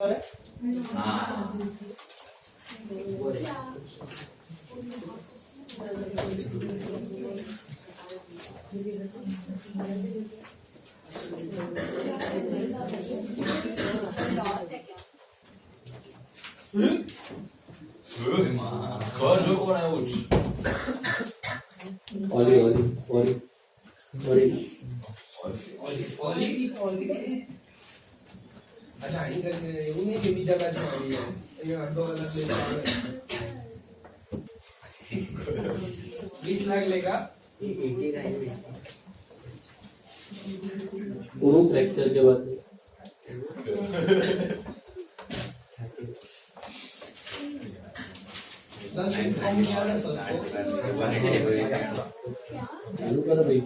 हाँ खर जो कोण आहे उच ओली ओली ओली ओली ओली अच्छा आणि येऊ नये की बीजा बाजू ये अर्धो अलग ले 20 लाख लेगा वो फ्रैक्चर के बाद चालू करो भाई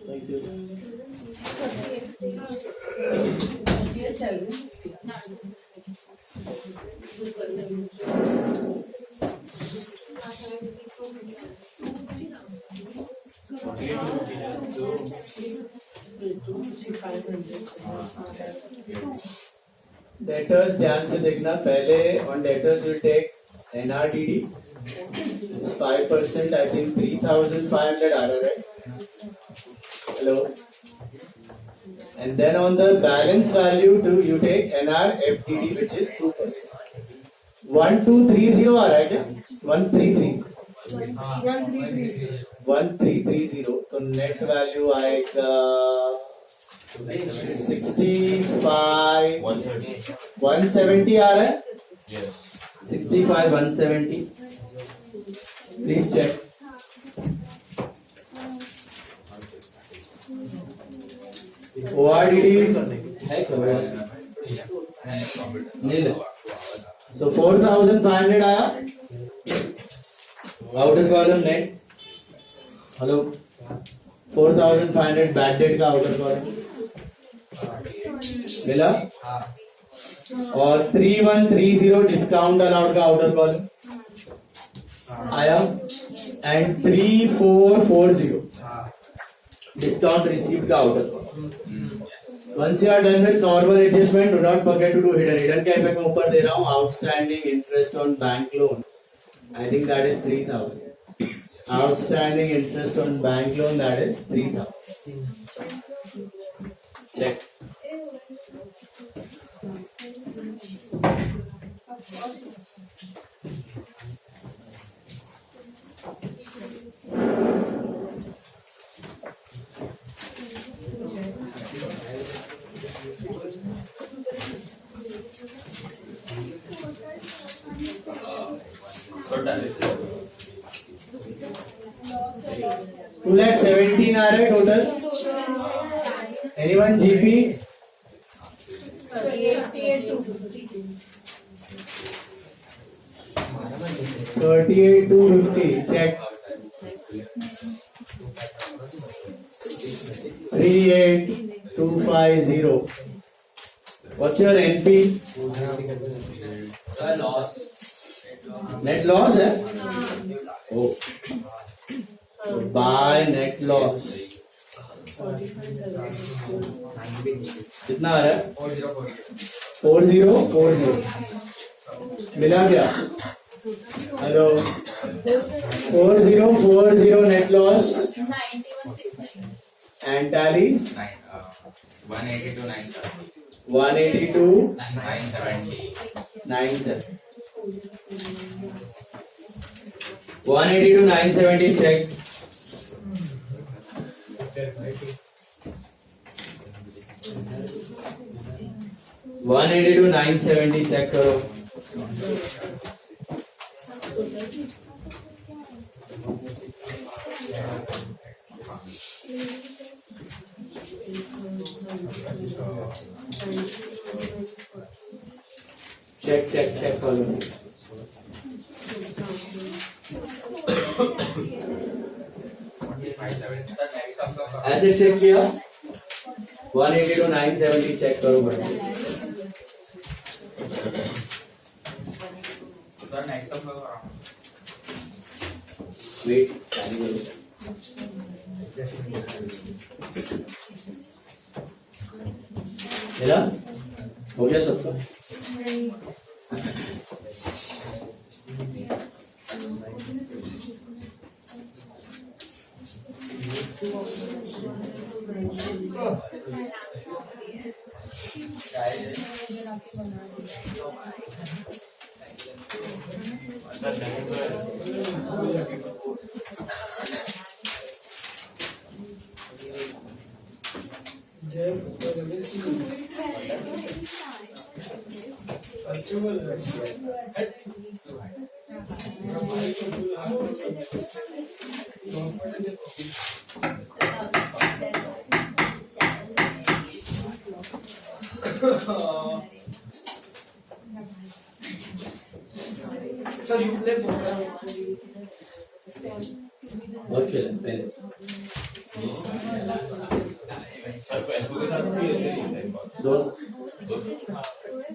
थैंक यू डेटर्स ध्यान से देखना पहले on debtors you take NRDD 5% I think 3,500 आ रहा है hello and then on the balance value do you take NRFDD which is 2% 1230 आ रहा है क्या 1330 तो नेट वैल्यू आएगा 65 170 आ रहा है 65 170 प्लीज चेक ORDD है नील so 4,500 आया outer column net hello 4,500 bad debt का आउटर कॉलम मिला और 3,130 डिस्काउंट अलाउड का आउटर कॉलम आया एंड 3,440 डिस्काउंट रिसीव्ड का outer column. Once you are done with normal adjustment, do not forget to do hidden. Hidden क्या effect मैं ऊपर दे रहा हूँ outstanding interest on bank loan. I think that is 3,000. Outstanding interest on bank loan that is 3,000. Check. Two lakh 17 आ रहे total. Anyone GP? 38,250. Check. 38,250. What's your NP? Net loss है? Oh. So buy net loss. कितना आ रहा है? 4040 मिला क्या? Hello 4040 net loss 9169. and tallies 182 182 970 97 182 970 check 182 970 check करो check follow 557 sir next आपका ऐसे चेक किया 182 970 चेक करो बड़ा सर नेक्स्ट आपका वेट चालू करो मिला हो गया सबका सर यू प्ले पोकर और खेला पहले सर पैसों के साथ भी ऐसे ही है दो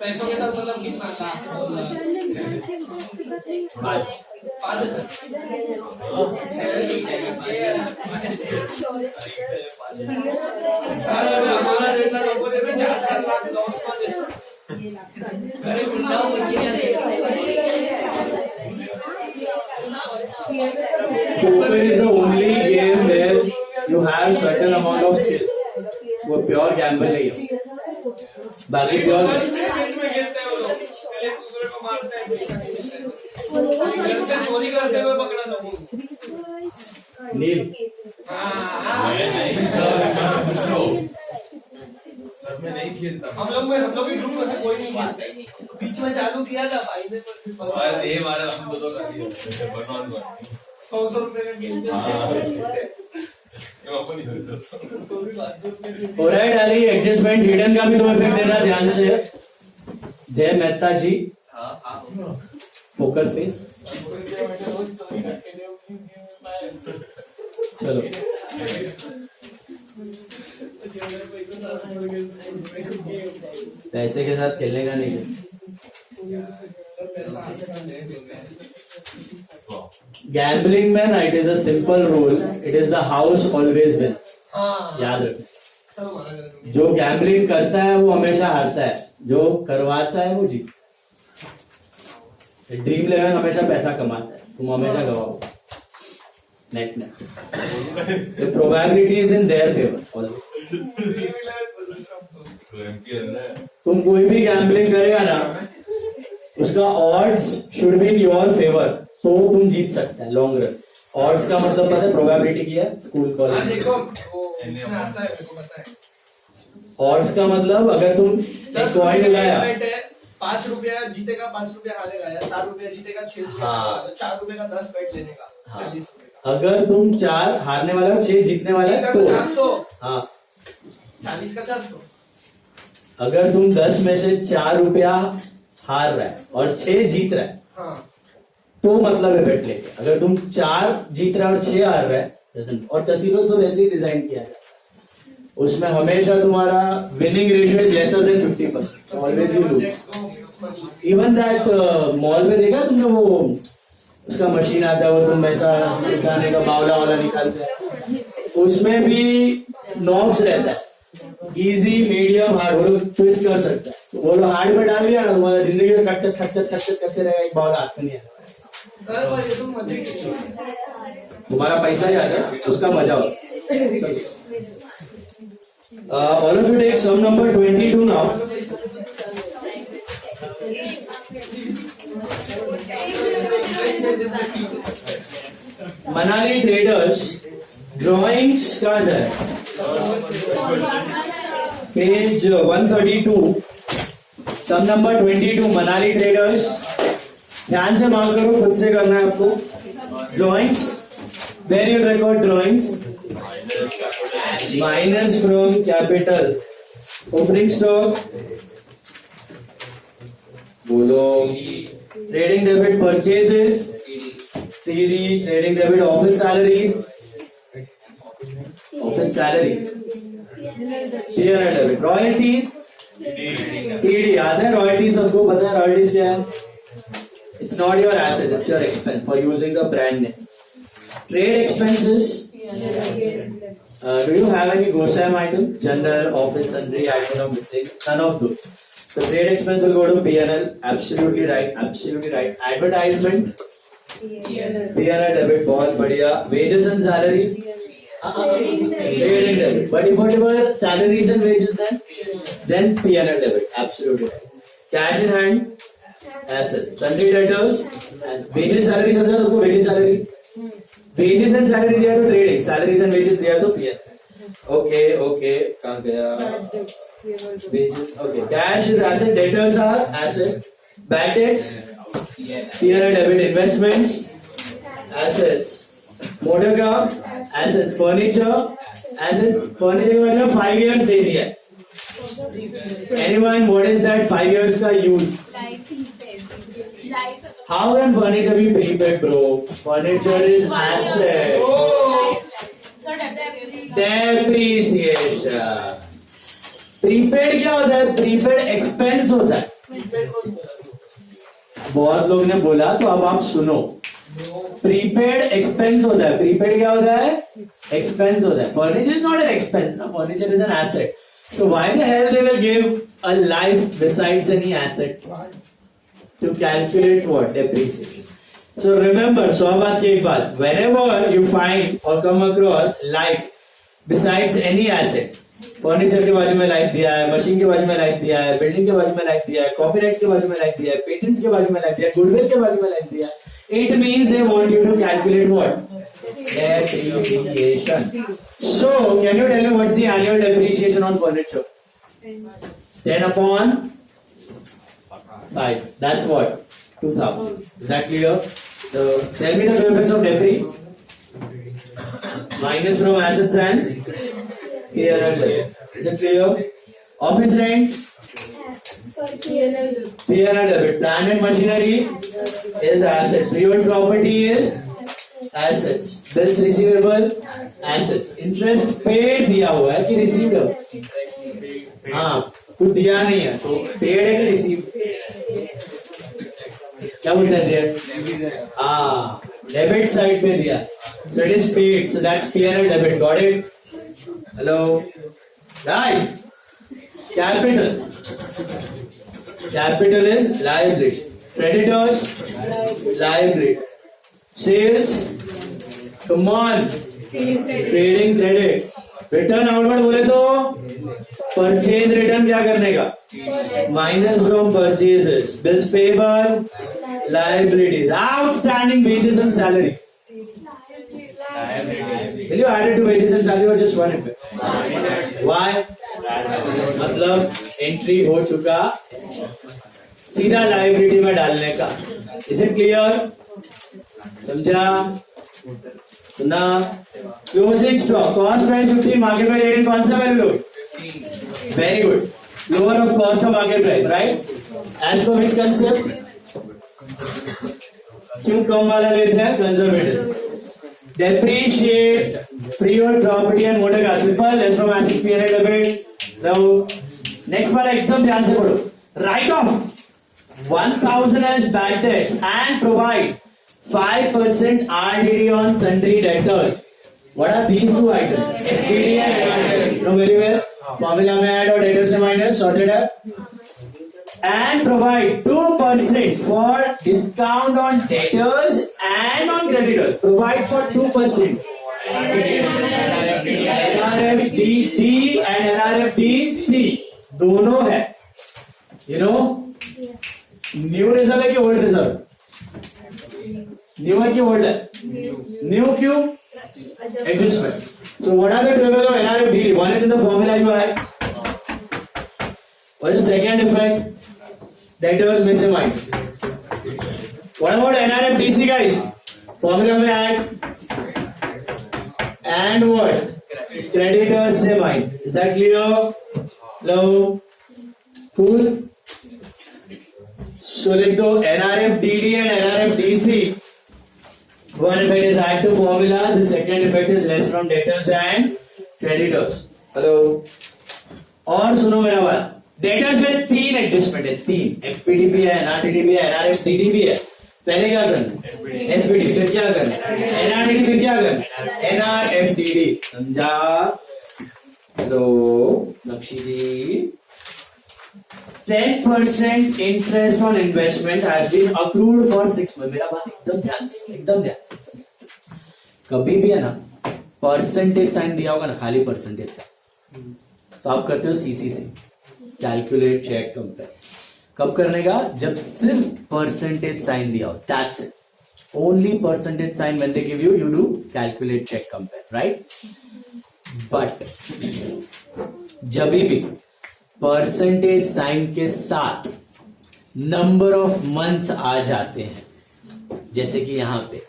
पैसों के साथ मतलब कितना था 5 हमारा जितना लोगों ने 4 लाख लॉस कर दिया अरे गुंडा Poker is the only game where you have certain amount of skill. वो प्योर गैम्बल नहीं है बाकी प्योर बीच में खेलते हैं वो लोग पहले दूसरे को मारते हैं घर से चोरी करते हुए पकड़ा लोगों को नील मैं नहीं सर मैं नहीं खेलता हम लोग भी ग्रुप में से कोई नहीं खेलता बीच में चालू किया था भाई ने सर ये हमारा हम दोनों का दिया बनवान 100 रुपए का game alright Ali adjustment hidden का भी दो इफेक्ट देना ध्यान से जय मेहता जी पोकर फेस चलो पैसे के साथ खेलने का नहीं है गैम्बलिंग में ना it is a simple rule it is the house always wins याद रखो जो गैम्बलिंग करता है वो हमेशा हारता है जो करवाता है वो जीतता है ड्रीम 11 हमेशा पैसा कमाता है तुम हमेशा गवाओ नेट में the probability is in their favor always तुम कोई भी गैम्बलिंग करेगा ना उसका odds should be in your favour तो तुम जीत सकते हैं लॉन्ग रन ऑड्स का मतलब पता है प्रोबेबिलिटी की है स्कूल कॉलेज देखो उसमें आता है मेरे को पता है ऑड्स का मतलब अगर तुम एक कॉइन लगाया 5 रुपया जीतेगा 5 रुपया हारेगा या 4 रुपया जीतेगा 6 रुपया हाँ। 4 रुपए का 10 बैट लेने का हाँ। 40 रुपए का अगर तुम 4 हारने वाला हो 6 जीतने वाला है तो 400 हाँ 40 का 400 अगर तुम 10 में से 4 रुपया हार रहा है और 6 जीत रहा है हाँ तो मतलब है बेट लेके अगर तुम 4 जीत रहा है और 6 हार रहा है और कैसीनो तो वैसे ही डिजाइन किया है उसमें हमेशा तुम्हारा winning ratio is lesser than 50% always you lose even that mall में देखा तुमने वो उसका मशीन आता है वो तुम ऐसा खाने का बावला वाला निकालते हैं उसमें भी नॉब्स रहता है इजी मीडियम हार्ड वो लोग ट्विस्ट कर सकता है वो लोग हार्ड में डाल दिया ना तुम्हारा जिंदगी में खट खट खट खट खट करते रहेगा एक बावला हाथ में नहीं आएगा सर वो ये तो मजे की तुम्हारा पैसा ही आ गया, उसका मजा हो. All of you take sum number 22 now. Manali Traders drawings कहाँ जाए? Page 132. Sum number 22 Manali Traders. ध्यान से मार्क करो, खुद से करना है आपको. Drawings. Where you record drawings? Minus from capital. Opening stock. बोलो. Trading debit purchases. TD. Trading debit office salaries. Office salaries. P&L debit. Royalties. TD. याद है royalties? सबको पता है royalties क्या है? It's not your asset, it's your expense for using the brand name. Trade expenses. Do you have any GoSam item? General, office, sundry, item of mistake? None of those. So trade expense will go to P&L. Absolutely right. Absolutely right. Advertisement. P&L debit. बहुत बढ़िया. Wages and salaries. Trading debit. But if whatever salaries and wages then P&L debit. Absolutely right. Cash in hand. Assets. Sundry debtors. Wages, salaries. सबको wages, salary. Wages and salaries they are to trading. Salaries and wages they are to P&L. Okay. कहाँ गया? Wages. Okay. Cash is asset. Debtors are asset. Bad debts. P&L debit. Investments. Assets. Motor car. Assets. Furniture. Assets. Furniture के बारे में 5 years दे दिया है. Anyone, what is that 5 years का use? Life. How can furniture be prepaid, bro? Furniture is asset. So Depreciation. Prepaid क्या होता है? Prepaid expense होता है. बहुत लोग ने बोला तो अब आप सुनो. Prepaid expense होता है. Prepaid क्या होता है? Expense होता है. Furniture is not an expense. No? Furniture is an asset. So why the hell they will give a life besides any asset? To calculate what? Depreciation. So remember, 100 बात की एक बात. Whenever you find or come across life besides any asset, furniture के बाजू में life दिया है, machine के बाजू में लाइफ दिया है, बिल्डिंग के बाजू में लाइफ दिया है, कॉपीराइट्स के बाजू में लाइफ दिया है, पेटेंट्स के बाजू में लाइफ दिया है, गुडविल के बाजू में लाइफ दिया है. It means they want you to calculate what? Depreciation. So can you tell me what's the annual depreciation on furniture? 10 upon 5. That's what? 2000. Is that clear? So tell me the effects of debris. Minus from assets and P&L debt. Is it clear? Office rent. P&L debit. Plant and machinery is assets. Real property is assets. Bills receivable assets. Interest paid दिया हुआ है कि received है? हाँ, कुछ दिया नहीं है तो paid है कि received? क्या बोलते हैं? हाँ, debit side पे दिया. So it is paid. So that's P&L debit. Got it? Hello, guys. Capital. Capital is liability. Creditors, liability. Sales, come on. Trading credit. Return outward बोले तो purchase return क्या करने का? Minus from purchases. Bills payable, liabilities. Outstanding wages and salaries. Will you add it to wages and salary or just one effect? Why? मतलब entry हो चुका सीधा liability में डालने का. Is it clear? समझा? सुना? Closing stock. Cost price 50, market price 18. कौन सा वैल्यू लोगे? Very good. Lower of cost of market price, right? As per which concept? क्यों कम वाला लेते हैं? Conservative. Depreciate freehold property and motor car. Simple. Less from asset P&L debit. Now, next वाला एकदम ध्यान से पढ़ो. Write off 1000 as bad debts and provide 5% RDD on sundry debtors. What are these two items? FPD and no very well. Formula में add और debtors से minus sorted है. and provide 2% for discount on debtors and on creditors. Provide for 2%. NRFDD and NRFDC दोनों है. You know, new reserve है कि old reserve? New है कि ओल्ड है? न्यू क्यों? Adjustment. So what are the tables of NRFDD? One is in the formula you had. What is the second effect? Debtors में से minus. What about NRFDC guys? Formula में add and what? Creditors से minus. Is that clear? Hello? Cool? So लिख दो NRFDD and NRFDC. One effect is add to formula. The second effect is less from debtors and creditors. Hello? और सुनो मेरा बात. Debtors में 3 adjustment है. 3 FPD भी है, NRTD भी है, NRFDD भी है. पहले क्या करना? FPD फिर क्या करना? NRTD फिर क्या करना? NRFDD. समझा? Hello Lakshmi ji. 10% interest on investment has been accrued for 6 months. मेरा बात एकदम ध्यान से. कभी भी है ना परसेंटेज साइन दिया होगा ना, खाली परसेंटेज साइन, तो आप करते हो CCC, कैलकुलेट चेक कंपेयर. कब करने का? जब सिर्फ परसेंटेज साइन दिया हो. That's it. Only percentage sign when they give you, you do calculate check compare, right? But जब भी परसेंटेज साइन के साथ नंबर ऑफ मंथ्स आ जाते हैं, जैसे कि यहां पे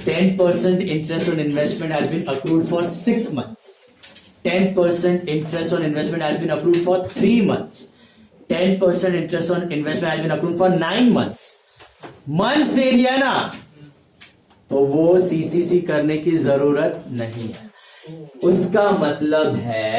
10% interest on investment has been accrued for 6 months. 10% interest on investment has been accrued for 3 months. 10% interest on investment has been accrued for 9 months. Months दे दिया ना, तो वो CCC करने की जरूरत नहीं है. उसका मतलब है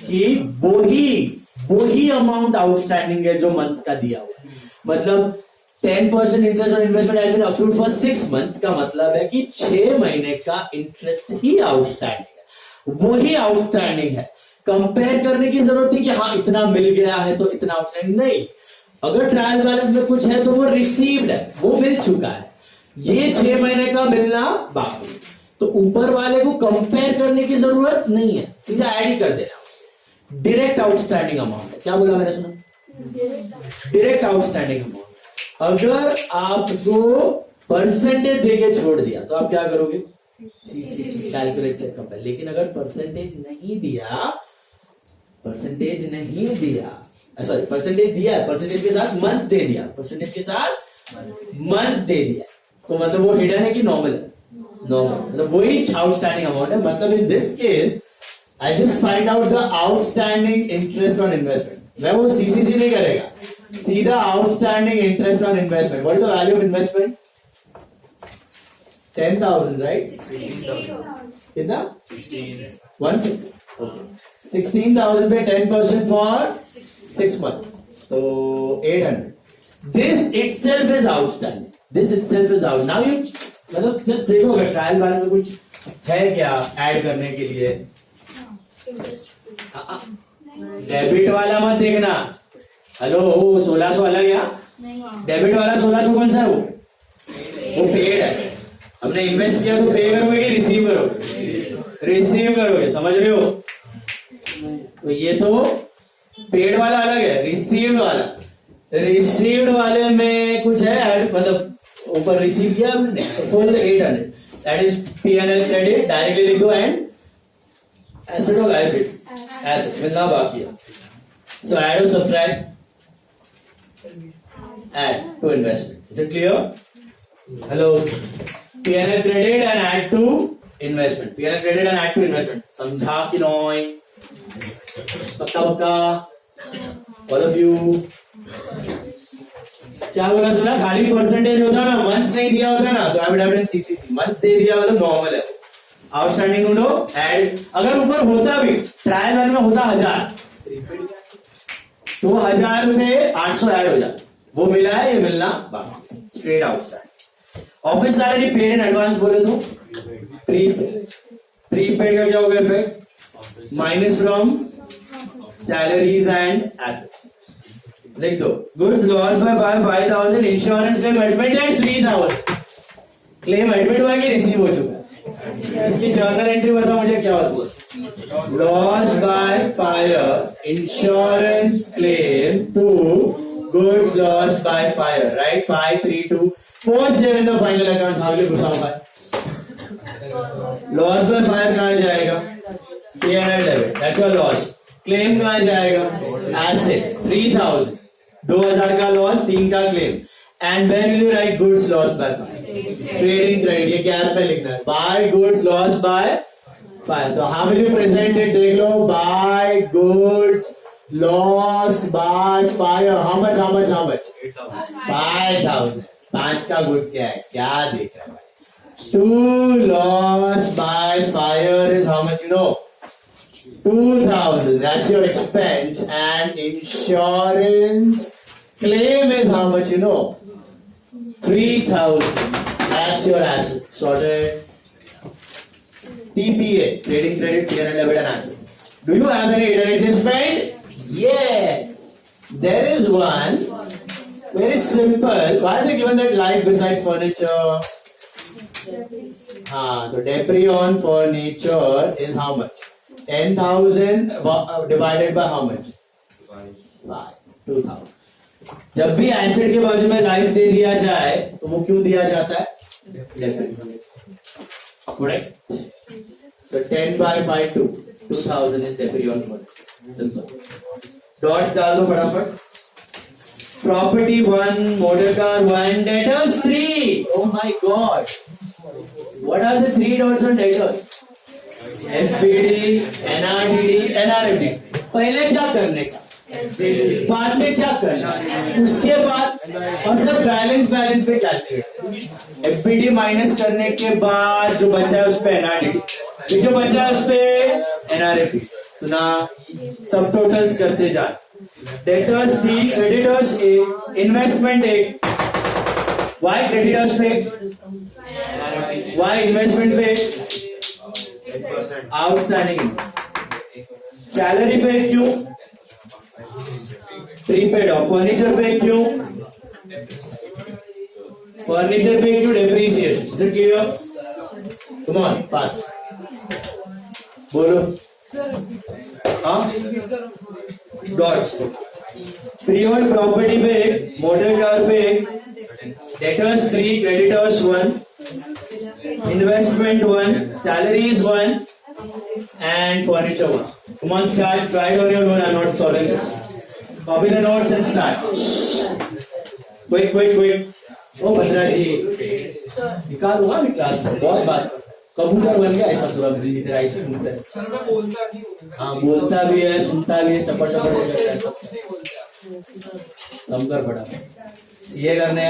कि वही अमाउंट आउटस्टैंडिंग है जो मंथ का दिया हुआ है. मतलब 10% interest on investment has been approved for 6 months का मतलब है कि 6 महीने का इंटरेस्ट ही आउटस्टैंडिंग है. वही आउटस्टैंडिंग है. कंपेयर करने की जरूरत नहीं कि हाँ इतना मिल गया है तो इतना आउटस्टैंडिंग. नहीं, अगर ट्रायल बैलेंस में कुछ है तो वो रिसीव्ड है, वो मिल चुका है. ये 6 महीने का मिलना बाकी, तो ऊपर वाले को कंपेयर करने की जरूरत नहीं है, सीधा ऐड ही कर देना. डायरेक्ट आउटस्टैंडिंग अमाउंट है. क्या बोला मैंने? सुना, डायरेक्ट आउटस्टैंडिंग अमाउंट. अगर आपको परसेंटेज देके छोड़ दिया तो आप क्या करोगे? Calculate check compare. लेकिन अगर परसेंटेज नहीं दिया, सॉरी परसेंटेज दिया, परसेंटेज के साथ मंथ्स दे दिया, परसेंटेज के साथ मंथ्स दे दिया, तो मतलब वो हिडन है कि नॉर्मल है? नॉर्मल. मतलब वही आउटस्टैंडिंग अमाउंट है. मतलब in this case I just find out the outstanding interest on investment. मैं वो CCC नहीं करेगा, सीधा outstanding interest on investment. What is the value of investment? 10,000, right? कितना? 16. 16,000 पे 10% फॉर 6 months, तो 800. This itself is outstanding. Now you मतलब just देखोगे ट्रायल बैलेंस में कुछ है क्या ऐड करने के लिए? डेबिट वाला मत देखना. हेलो, 1600 अलग है. डेबिट वाला 1600 कौन सा है? वो पेड है. हमने इन्वेस्ट किया तो पे करोगे कि रिसीव करोगे? रिसीव करोगे. समझ रहे हो? तो ये तो पेड वाला अलग है, रिसीव्ड वाले में कुछ है ऐड, मतलब ऊपर रिसीव किया हमने full 800. That is P&L credit. Directly लिख दो एंड एसेट और लायबिलिटी. एसेट मिलना बाकी है. सो ऐड और subtract. Add to investment. Is it clear? Hello. P&L credit and add to investment. P&L credit and add to investment. समझा कि नहीं? पक्का? All of you. क्या बोला? सुना? खाली परसेंटेज होता ना, मंथ्स नहीं दिया होता ना, तो I would have done CCC. Months they दिया मतलब नॉर्मल है. आउटस्टैंडिंग ढूंढो, ऐड. अगर ऊपर होता भी ट्रायल बैलेंस में होता 1000, तो 1000 में 800 ऐड हो जाता. वो मिला है, ये मिलना बाकी. Straight outstanding. Office salary paid in advance बोले तो प्रीपेड का क्या होगा effect? Minus from salaries and assets. लिख दो goods loss bye 5,000 insurance claim admitted 3,000 claim admit हुआ कि रिसीव हो चुका है इसकी जर्नल एंट्री बताओ मुझे क्या होती है loss by fire insurance claim to goods loss by fire right 532 पहुंच देव इन द फाइनल अकाउंट आगे घुसाओ भाई लॉस बाय फायर कहां जाएगा P&L debit that's your loss claim कहां जाएगा एसेट 3,000 2,000 का लॉस 3 का claim and when will you write goods loss by trading credit ये गैप में लिखना है by goods loss by fire तो how will you present it देख लो by goods lost by fire how much 5,000 5 का गुड्स क्या है क्या देख रहा है to loss by fire is how much you know 2,000 that's your expense and insurance claim is how much you know 3,000 that's your asset sorted TPA trading credit P&L debit and assets do you have any hidden adjustment yes there is one very simple why are they given that life besides furniture so debris on furniture is how much 10,000 divided by how much 2,000 जब भी asset के बाजू में life दे दिया जाए तो वो क्यों दिया जाता है correct so 10 by 5 to 2,000 is debris on furniture simple dots डाल दो फटाफट property 1 motor car 1 debtors 3 oh my god what are the 3 dots on debtors FPD, NRDD, NRFD पहले क्या करने का बाद में क्या करना उसके बाद और सब बैलेंस पे कैलकुलेट FPD माइनस करने के बाद जो बचा है उस पे NRDD जो बचा है उस पे NRFD सुना सब टोटल्स करते जा debtors 3 creditors A investment A why creditors पे why इन्वेस्टमेंट पे आउटस्टैंडिंग सैलरी पे क्यों प्रीपेड ऑफ फर्नीचर पे क्यों depreciation is it clear come on fast बोलो हाँ डॉट्स फ्री होल्ड प्रॉपर्टी पे मोटर कार पे debtors 3 creditors 1 investment 1 salaries 1 and furniture 1 come on start try it on your own I'm not solving this copy the notes and start quick ओ भद्रा जी निकाल दूंगा मैं class में बहुत बात कबूतर बन गया ऐसा पूरा मेरी तरह ऐसे घूमता है सर मैं बोलता नहीं हूँ हाँ बोलता भी है सुनता भी है चपट नहीं बोलता समकर पड़ा ये करने